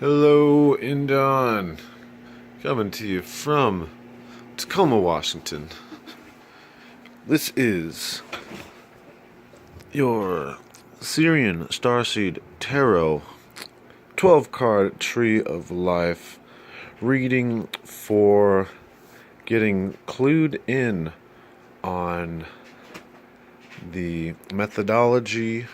Hello, YnDon. Coming to you from Tacoma, Washington. This is your Sirian Starseed Tarot 12 card Tree of Life reading for getting clued in on the methodology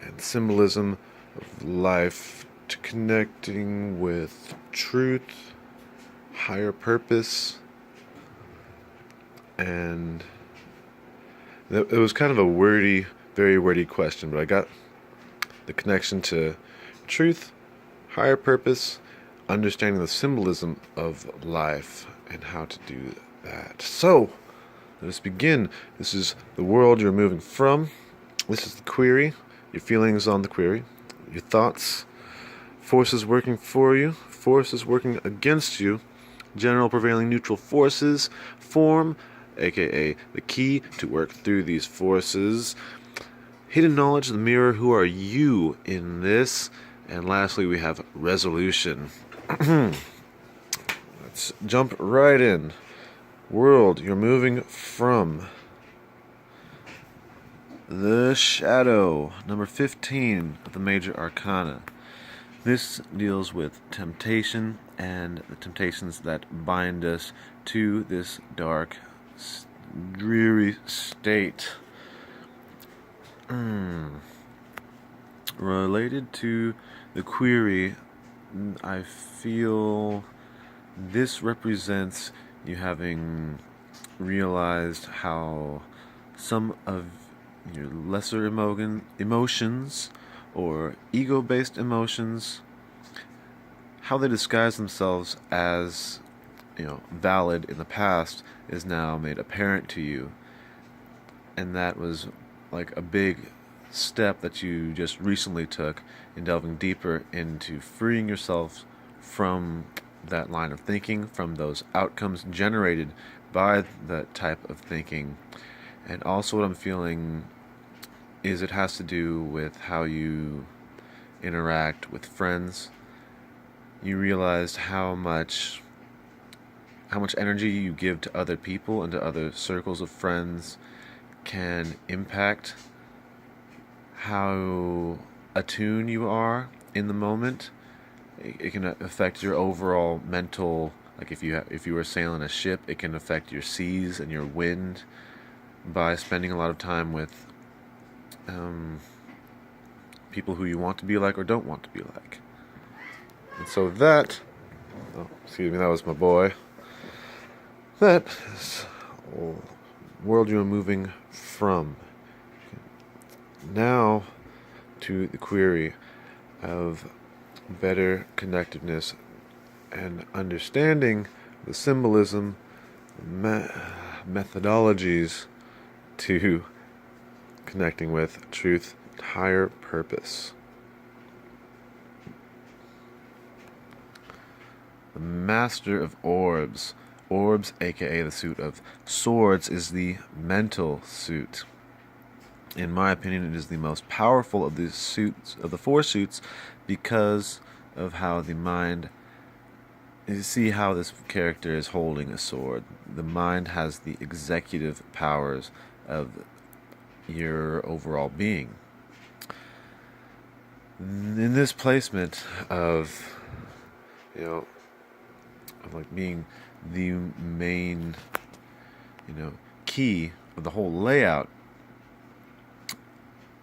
and symbolism of life to connecting with truth, higher purpose, and it was kind of a wordy, very wordy question, but I got the connection to truth, higher purpose, understanding the symbolism of life, and how to do that. So, let us begin. This is the world you're moving from. This is the query, your feelings on the query, your thoughts, forces working for you, forces working against you, general prevailing neutral forces, form, aka the key to work through these forces, hidden knowledge, the mirror, who are you in this, and lastly we have resolution. Let's jump right in. World you're moving from. The Shadow, number 15 of the Major Arcana. This deals with temptation and the temptations that bind us to this dark, dreary state. Related to the query, I feel this represents you having realized how some of your lesser emotions or ego-based emotions, how they disguise themselves as, valid in the past, is now made apparent to you. And that was like a big step that you just recently took in delving deeper into freeing yourself from that line of thinking, from those outcomes generated by that type of thinking. And also what I'm feeling is it has to do with how you interact with friends. You realized how much energy you give to other people and to other circles of friends can impact how attuned you are in the moment. It can affect your overall mental, like if you were sailing a ship, it can affect your seas and your wind by spending a lot of time with people who you want to be like or don't want to be like. And so that, that was my boy. That is the world you're moving from. Now to the query of better connectedness and understanding the symbolism, methodologies to connecting with truth, higher purpose. The Master of Orbs. Orbs, aka the suit of swords, is the mental suit. In my opinion, it is the most powerful of the suits, of the four suits, because of how the mind. You see how this character is holding a sword. The mind has the executive powers of your overall being. In this placement of, like being the main, key of the whole layout,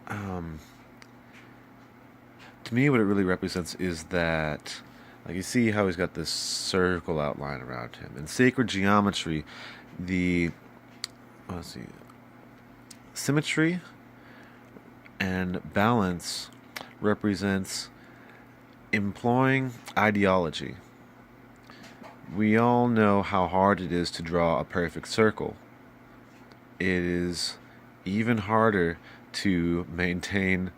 to me what it really represents is that, like, you see how he's got this circle outline around him. In sacred geometry, the symmetry and balance represents employing ideology. We all know how hard it is to draw a perfect circle. It is even harder to maintain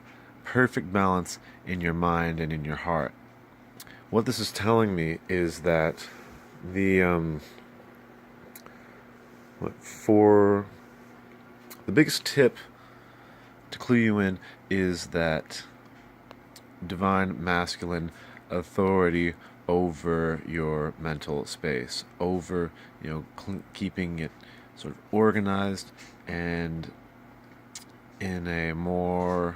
perfect balance in your mind and in your heart. What this is telling me is that for the biggest tip to clue you in is that divine masculine authority over your mental space, over, keeping it sort of organized and in a more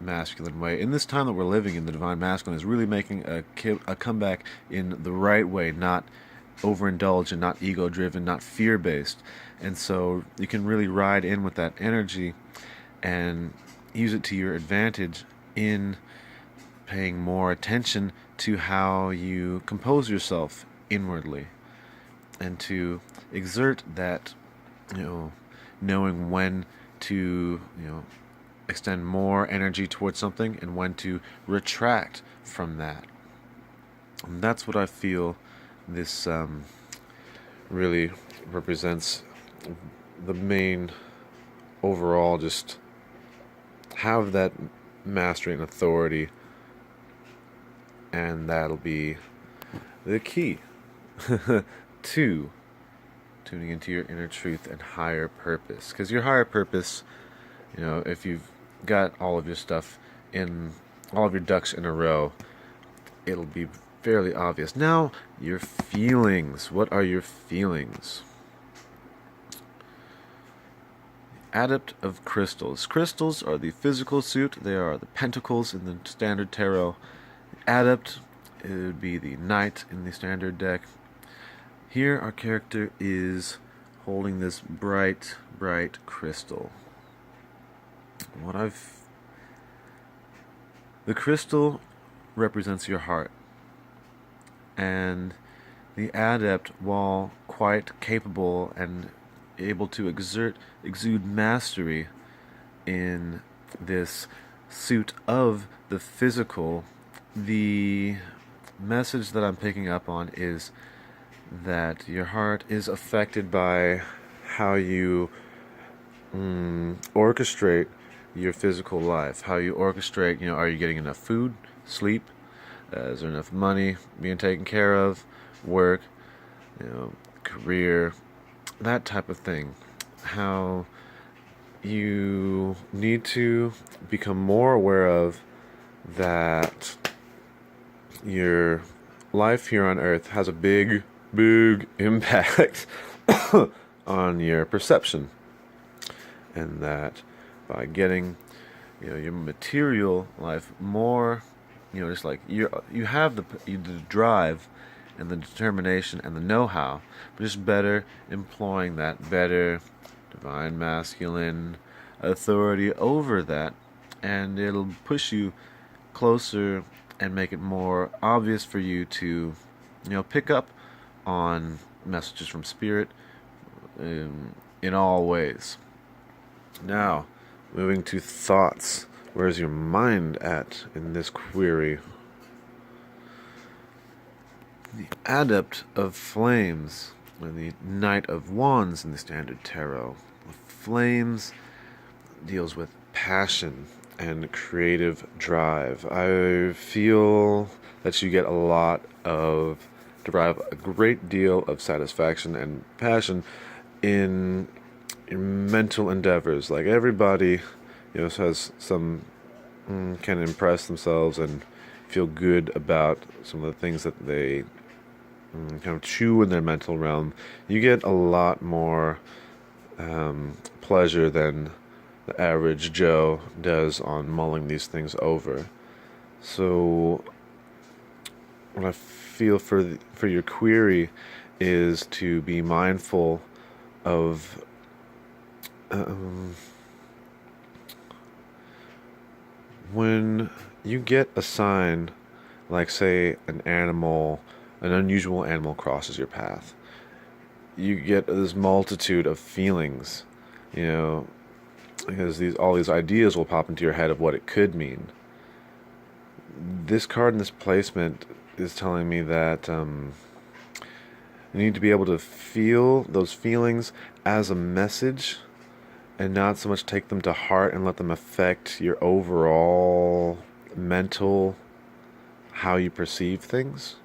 masculine way. In this time that we're living in, the divine masculine is really making a comeback in the right way, not overindulgent, not ego-driven, not fear-based. And so you can really ride in with that energy and use it to your advantage in paying more attention to how you compose yourself inwardly, and to exert that, knowing when to, extend more energy towards something and when to retract from that. And that's what I feel this really represents. The main overall, just have that mastery and authority, and that'll be the key to tuning into your inner truth and higher purpose. Because your higher purpose, if you've got all of your stuff in, all of your ducks in a row, it'll be fairly obvious. Now, your feelings. What are your feelings? Adept of crystals. Crystals are the physical suit. They are the pentacles in the standard tarot. Adept, it would be the knight in the standard deck. Here, our character is holding this bright, bright crystal. The crystal represents your heart, and the adept, while quite capable and able to exude mastery in this suit of the physical, the message that I'm picking up on is that your heart is affected by how you orchestrate your physical life, how you orchestrate, are you getting enough food, sleep, is there enough money being taken care of, work, career, that type of thing. How you need to become more aware of that your life here on Earth has a big, big impact on your perception. And that by getting, your material life more, just like you have the drive and the determination and the know-how, but just better employing that, better divine masculine authority over that, and it'll push you closer and make it more obvious for you to, pick up on messages from spirit in all ways. Now, moving to thoughts. Where's your mind at in this query? The Adept of Flames, or the Knight of Wands in the Standard Tarot. Flames deals with passion and creative drive. I feel that you get derive a great deal of satisfaction and passion in your mental endeavors. Like everybody, has some can impress themselves and feel good about some of the things that they kind of chew in their mental realm. You get a lot more pleasure than the average Joe does on mulling these things over. So what I feel for your query is to be mindful of when you get a sign, like say an unusual animal crosses your path, you get this multitude of feelings, because all these ideas will pop into your head of what it could mean. This card in this placement is telling me that you need to be able to feel those feelings as a message and not so much take them to heart and let them affect your overall mental, how you perceive things.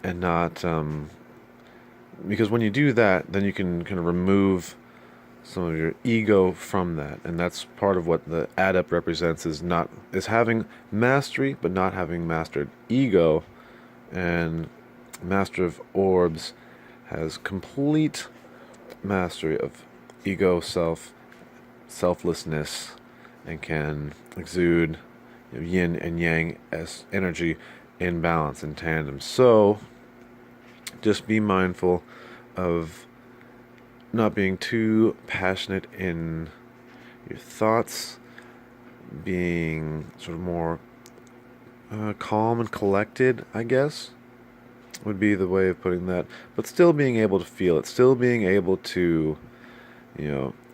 And not, because when you do that, then you can kind of remove some of your ego from that, and that's part of what the adept represents, is having mastery but not having mastered ego. And master of orbs has complete mastery of ego, selflessness, and can exude yin and yang as energy in balance, in tandem. So just be mindful of not being too passionate in your thoughts, being sort of more calm and collected, I guess, would be the way of putting that, but still being able to feel it, still being able to,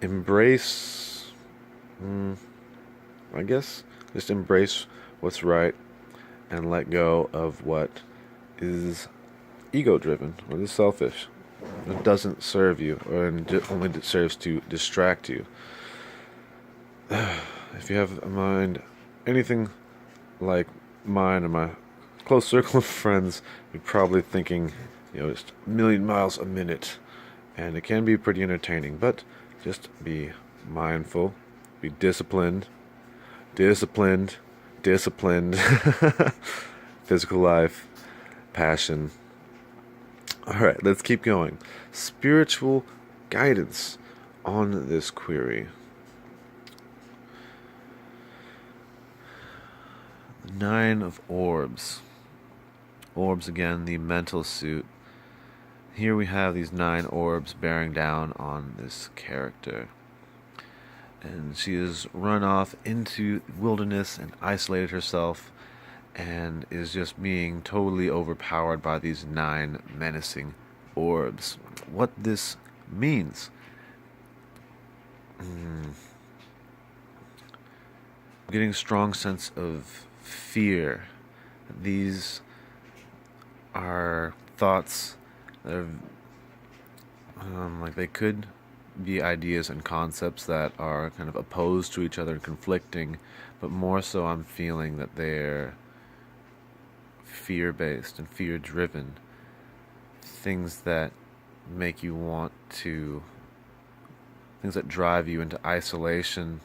embrace, I guess, just embrace what's right and let go of what is ego driven or is selfish. It doesn't serve you, or only serves to distract you. If you have a mind anything like mine and my close circle of friends, you're probably thinking, just a million miles a minute, and it can be pretty entertaining. But just be mindful, be disciplined, disciplined. Physical life, passion. All right, let's keep going. Spiritual guidance on this query. 9 of orbs. Orbs again, the mental suit. Here we have these 9 orbs bearing down on this character. And she has run off into wilderness and isolated herself and is just being totally overpowered by these 9 menacing orbs. What this means. Getting a strong sense of fear. These are thoughts that are like they could be ideas and concepts that are kind of opposed to each other and conflicting, but more so I'm feeling that they're fear-based and fear-driven. Things that make you want to, things that drive you into isolation,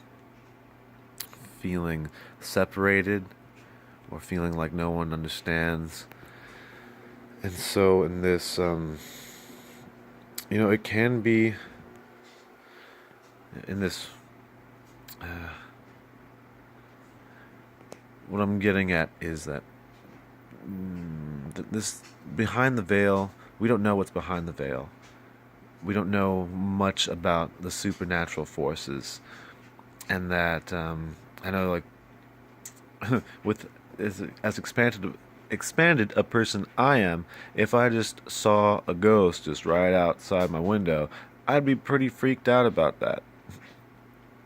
feeling separated, or feeling like no one understands. And so in this, it can be in this, what I'm getting at is that this behind the veil, we don't know what's behind the veil. We don't know much about the supernatural forces, and that I know, like, with as expanded a person I am, if I just saw a ghost just right outside my window, I'd be pretty freaked out about that.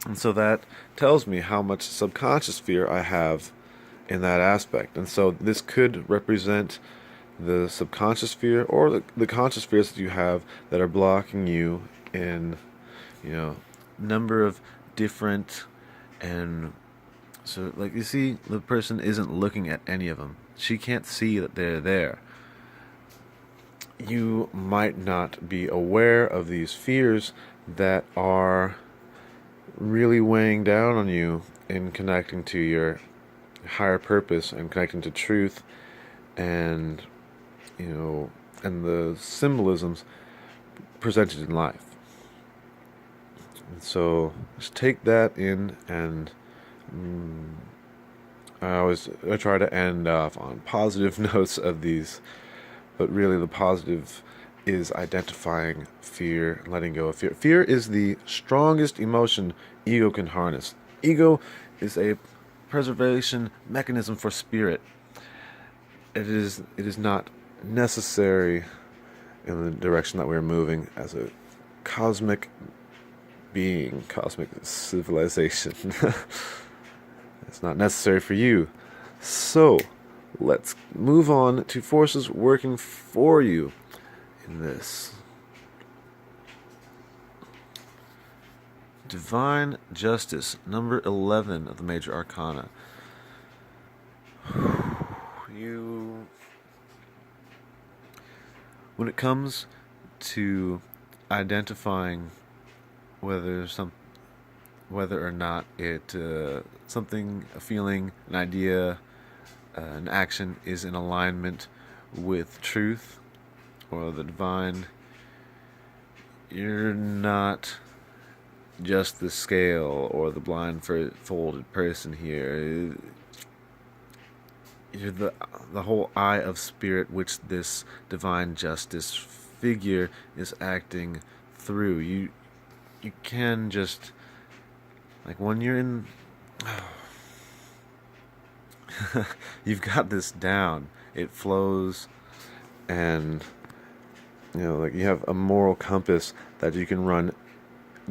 And so that tells me how much subconscious fear I have in that aspect. And so this could represent the subconscious fear or the conscious fears that you have that are blocking you in, number of different, and so, like, you see, the person isn't looking at any of them. She can't see that they're there. You might not be aware of these fears that are really weighing down on you in connecting to your higher purpose and connecting to truth and, and the symbolisms presented in life. And so just take that in, and I try to end off on positive notes of these, but really the positive is identifying fear, letting go of fear. Fear is the strongest emotion ego can harness. Ego is a preservation mechanism for spirit. It is not necessary in the direction that we're moving as a cosmic being, cosmic civilization. It's not necessary for you. So, let's move on to forces working for you in this. Divine Justice, number 11 of the Major Arcana. When it comes to identifying whether some whether or not it something, a feeling, an idea, an action is in alignment with truth or the divine. You're not just the scale or the blindfolded person here. You're the whole eye of spirit which this divine justice figure is acting through. You can just, like, when you're in you've got this down. It flows, and like, you have a moral compass that you can run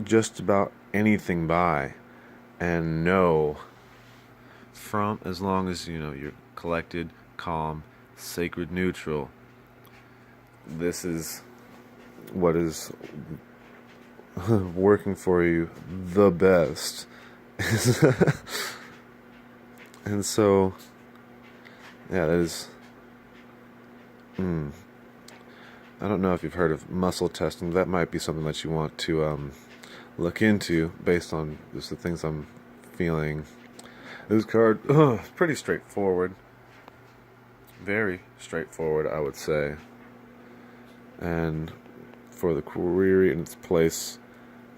just about anything by and know from, as long as you're collected, calm, sacred, neutral. This is what is working for you the best. And so, yeah, that is. I don't know if you've heard of muscle testing. That might be something that you want to look into based on just the things I'm feeling. This card, pretty straightforward. Very straightforward, I would say. And for the query in its place,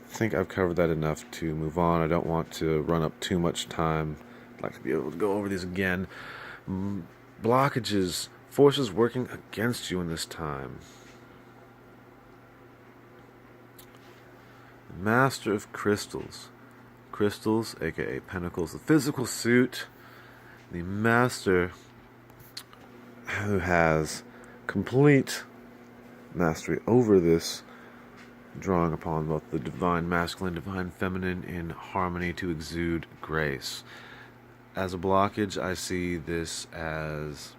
I think I've covered that enough to move on. I don't want to run up too much time. I'd like to be able to go over these again. Blockages, forces working against you in this time. Master of Crystals. Crystals, aka Pentacles, the physical suit. The Master who has complete mastery over this, drawing upon both the divine masculine, divine feminine in harmony to exude grace. As a blockage, I see this as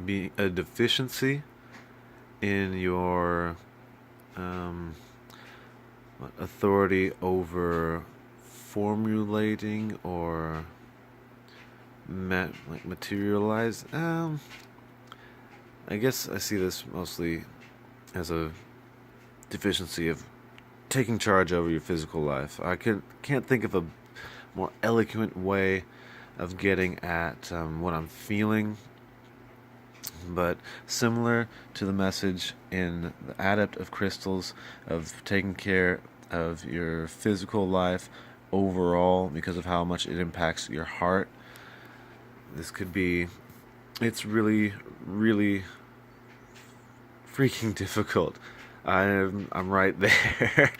being a deficiency in your authority over formulating or materialize. I guess I see this mostly as a deficiency of taking charge over your physical life. I can't think of a more eloquent way of getting at what I'm feeling, but similar to the message in the Adept of Crystals of taking care of your physical life overall because of how much it impacts your heart. This could be, it's really, really freaking difficult. I'm right there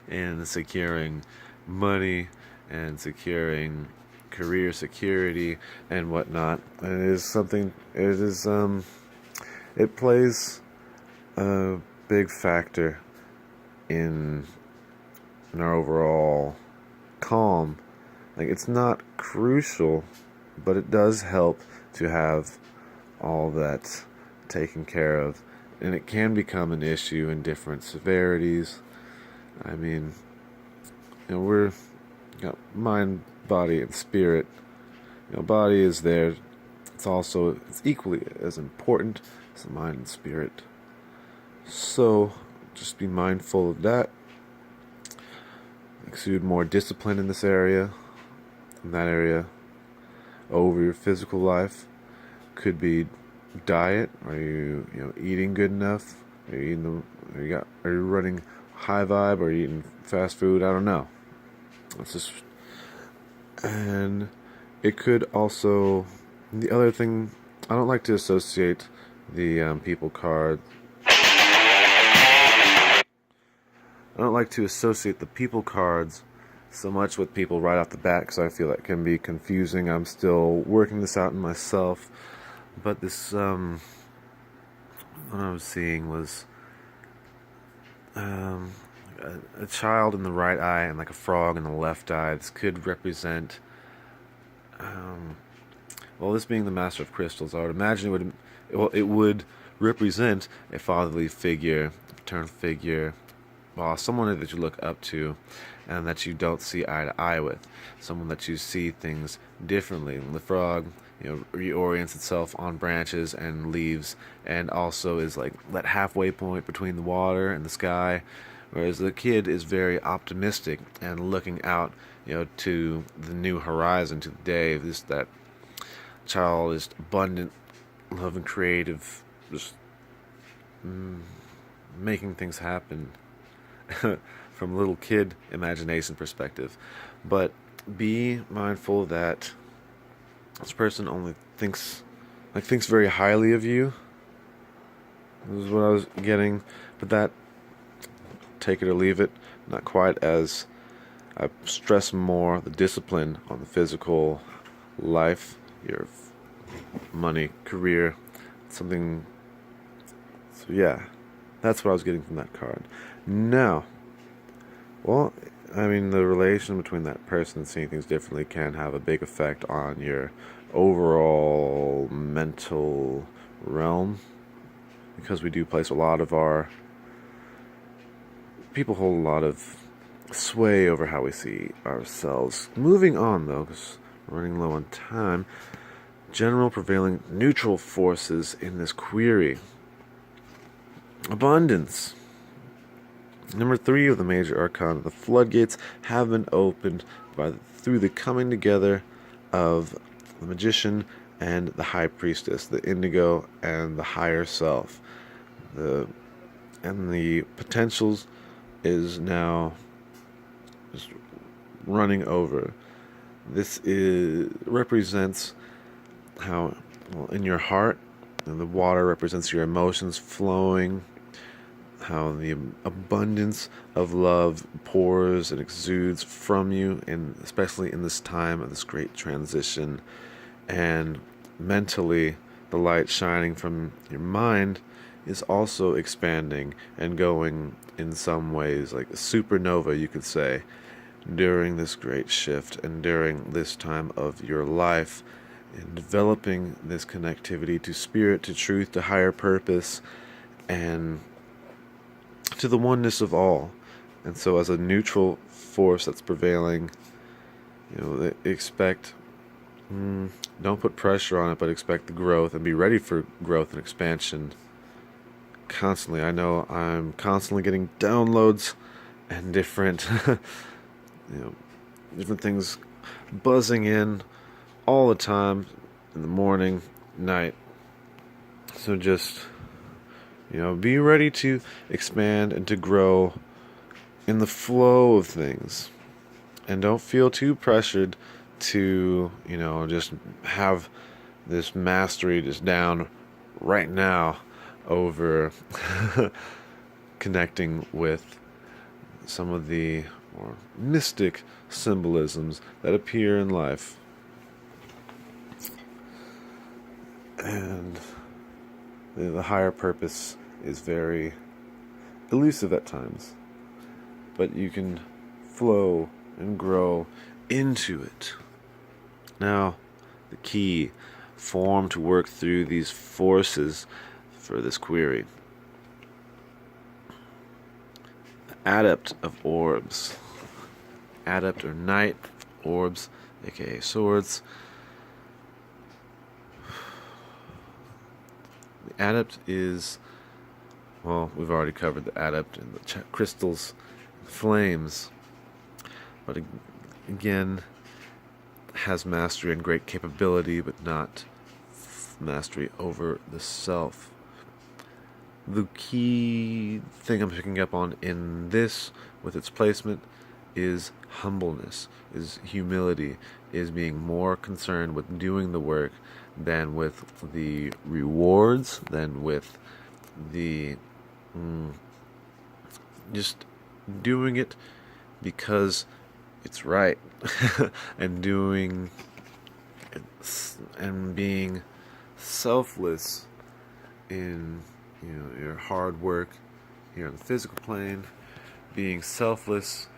in securing money and securing career security and whatnot. And it is something. It plays a big factor in our overall calm. Like, it's not crucial, but it does help to have all that taken care of. And it can become an issue in different severities. I mean, we're got mind, body, and spirit. Body is there. It's equally as important as the mind and spirit. So just be mindful of that. Exude more discipline in this area, in that area, over your physical life. Could be diet. Are you eating good enough? Are you running high vibe? Or are you eating fast food? I don't know. And it could also, the other thing, I don't like to associate the people card. I don't like to associate the people cards so much with people right off the bat, because I feel that can be confusing. I'm still working this out in myself. But this, what I was seeing was a child in the right eye and like a frog in the left eye. This could represent, this being the Master of Crystals, I would imagine it would represent a fatherly figure, a paternal figure, someone that you look up to and that you don't see eye to eye with, someone that you see things differently. The frog, reorients itself on branches and leaves, and also is like that halfway point between the water and the sky, Whereas the kid is very optimistic and looking out, to the new horizon, to the day. That child is abundant, loving, creative, just making things happen from little kid imagination perspective. But be mindful that this person only thinks very highly of you. This is what I was getting, but that, take it or leave it, not quite as I stress more the discipline on the physical life, your money, career, something. So yeah, that's what I was getting from that card. Now, well, I mean, the relation between that person and seeing things differently can have a big effect on your overall mental realm, because we do place a lot of our people hold a lot of sway over how we see ourselves. Moving on, though, because we're running low on time. General prevailing neutral forces in this query. Abundance. Number 3 of the major arcana. The floodgates have been opened through the coming together of the magician and the high priestess, the indigo and the higher self. The potentials is now just running over. This represents how, in your heart, and the water represents your emotions flowing, how the abundance of love pours and exudes from you, and especially in this time of this great transition. And mentally, the light shining from your mind is also expanding and going in some ways like a supernova, you could say, during this great shift and during this time of your life, in developing this connectivity to spirit, to truth, to higher purpose, and to the oneness of all. And so as a neutral force that's prevailing, expect, don't put pressure on it, but expect the growth and be ready for growth and expansion constantly. I know I'm constantly getting downloads and different different things buzzing in all the time, in the morning, night. So just be ready to expand and to grow in the flow of things, and don't feel too pressured to just have this mastery just down right now over connecting with some of the more mystic symbolisms that appear in life. And the higher purpose is very elusive at times, but you can flow and grow into it. Now, the key form to work through these forces for this query. Adept of orbs. Adept or knight, orbs, aka swords. The adept is, well, we've already covered the adept and the crystals, flames, but again, has mastery and great capability, but not mastery over the self. The key thing I'm picking up on in this, with its placement, is humbleness, is humility, is being more concerned with doing the work than with the rewards, than with the just doing it because it's right, and doing and being selfless in your hard work here on the physical plane, being selfless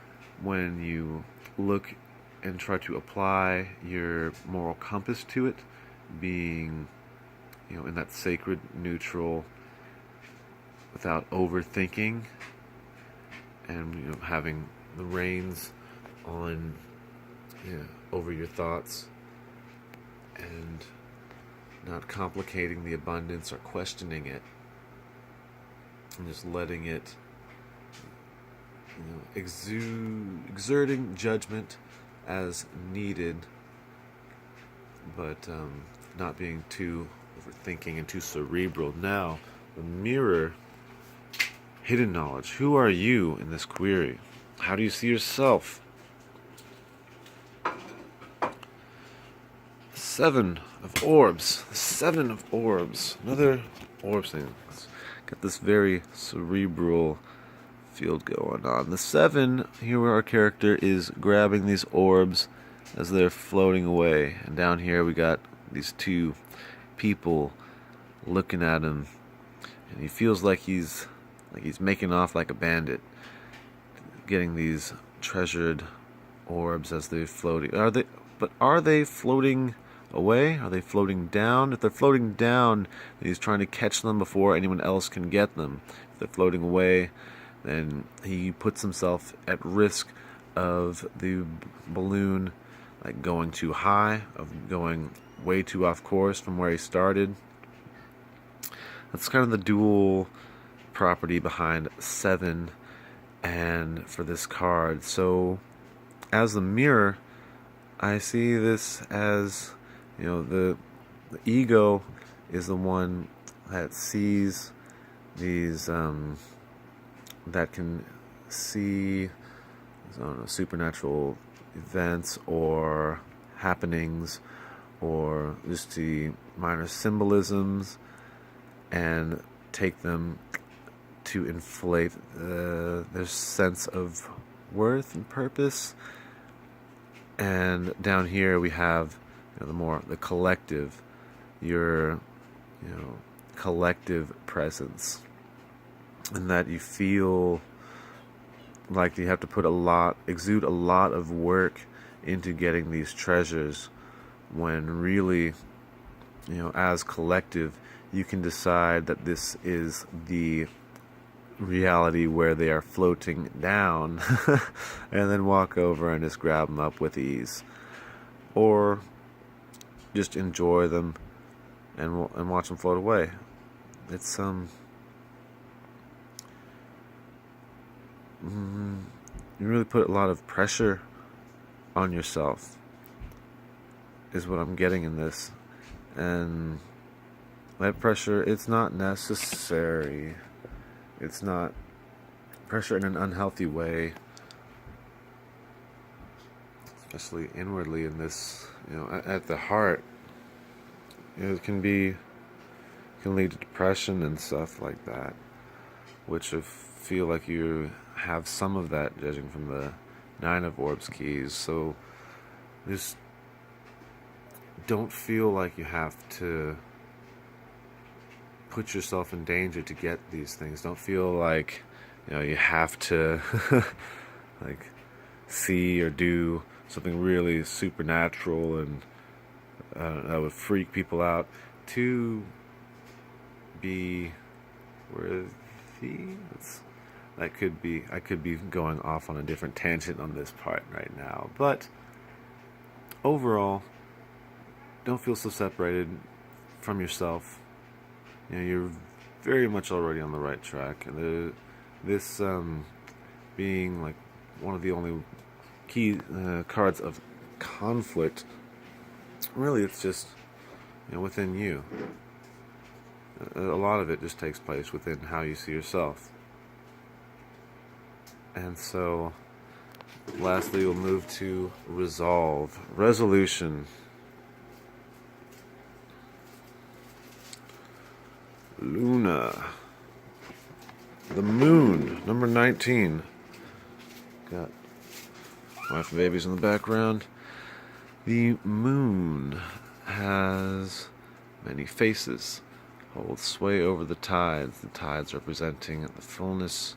when you look and try to apply your moral compass to it, being in that sacred neutral without overthinking, and having the reins on over your thoughts, and not complicating the abundance or questioning it, and just letting it exerting judgment as needed, but not being too overthinking and too cerebral. Now, the mirror, hidden knowledge. Who are you in this query? How do you see yourself? 7 of orbs. 7 of orbs. Another orb thing. Got this very cerebral field going on. The 7, here where our character is grabbing these orbs as they're floating away. And down here we got these 2 people looking at him. And he feels like he's making off like a bandit, getting these treasured orbs as they're floating. Are they floating away? Are they floating down? If they're floating down, he's trying to catch them before anyone else can get them. If they're floating away, then he puts himself at risk of the balloon like going too high, of going way too off course from where he started. That's kind of the dual property behind 7 and for this card. So as the mirror, I see this as, the ego is the one that sees these that can see, I don't know, supernatural events or happenings or just the minor symbolisms and take them to inflate their sense of worth and purpose. And down here we have the collective, your collective presence, and that you feel like you have to exude a lot of work into getting these treasures, when really, as collective, you can decide that this is the reality where they are floating down and then walk over and just grab them up with ease, or just enjoy them and watch them float away. It's you really put a lot of pressure on yourself, is what I'm getting in this. And that pressure, it's not necessary. It's not pressure in an unhealthy way, especially inwardly in this, at the heart. It can lead to depression and stuff like that, which I feel like you have some of that, judging from the 9 of orbs keys. So just don't feel like you have to put yourself in danger to get these things. Don't feel like you have to like see or do something really supernatural and that would freak people out to be worthy. I could be going off on a different tangent on this part right now, but overall, don't feel so separated from yourself. You're very much already on the right track. And this being like one of the only key cards of conflict, really it's just within you. A lot of it just takes place within how you see yourself. And so lastly, we'll move to resolution. Luna, the moon, number 19. Got wife and babies in the background. The moon has many faces, holds sway over the tides representing the fullness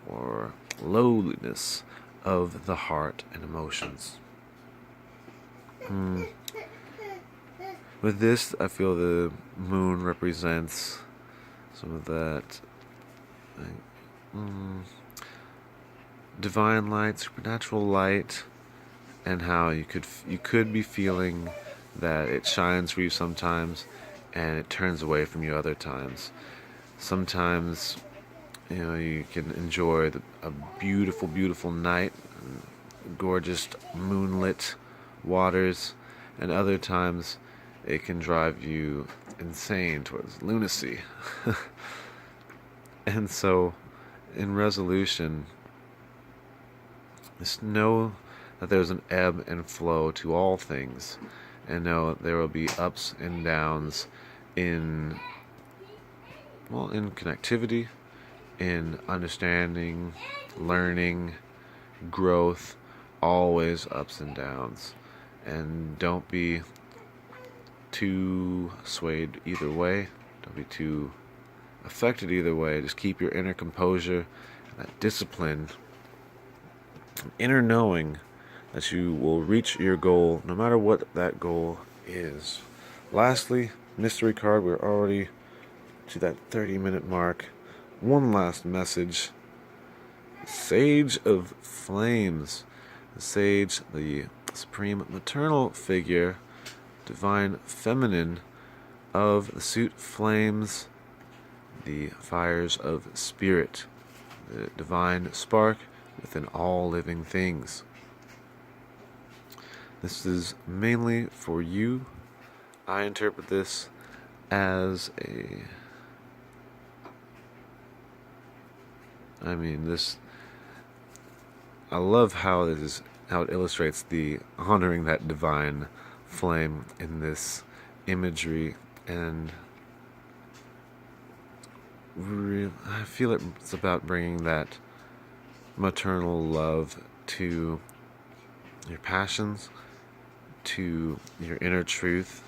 or lowliness of the heart and emotions. With this, I feel the moon represents some of that divine light, supernatural light, and how you could be feeling that it shines for you sometimes and it turns away from you other times. Sometimes You can enjoy a beautiful, beautiful night, gorgeous moonlit waters, and other times it can drive you insane towards lunacy. And so, in resolution, just know that there's an ebb and flow to all things, and know there will be ups and downs in connectivity, in understanding, learning, growth, always ups and downs. And don't be too swayed either way. Don't be too affected either way. Just keep your inner composure, that discipline, inner knowing that you will reach your goal no matter what that goal is. Lastly, mystery card, we're already to that 30-minute mark. One last message. Sage of Flames. The Sage, the supreme maternal figure, divine feminine of the suit flames, the fires of spirit, the divine spark within all living things. This is mainly for you. I interpret this as I love how it illustrates the honoring that divine flame in this imagery, and I feel it's about bringing that maternal love to your passions, to your inner truth.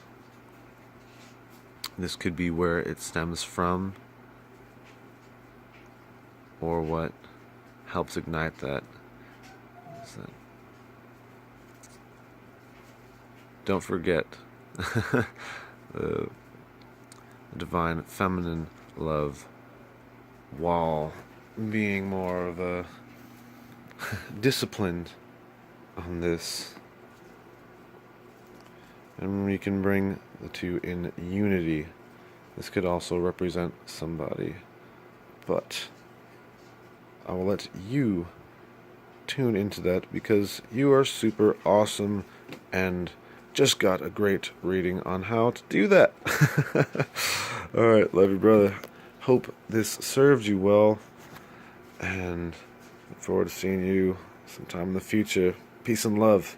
This could be where it stems from, or what helps ignite that. Don't forget the divine feminine love, while being more of a disciplined on this. And we can bring the two in unity. This could also represent somebody, but I will let you tune into that because you are super awesome and just got a great reading on how to do that. Alright, love you, brother. Hope this served you well, and look forward to seeing you sometime in the future. Peace and love.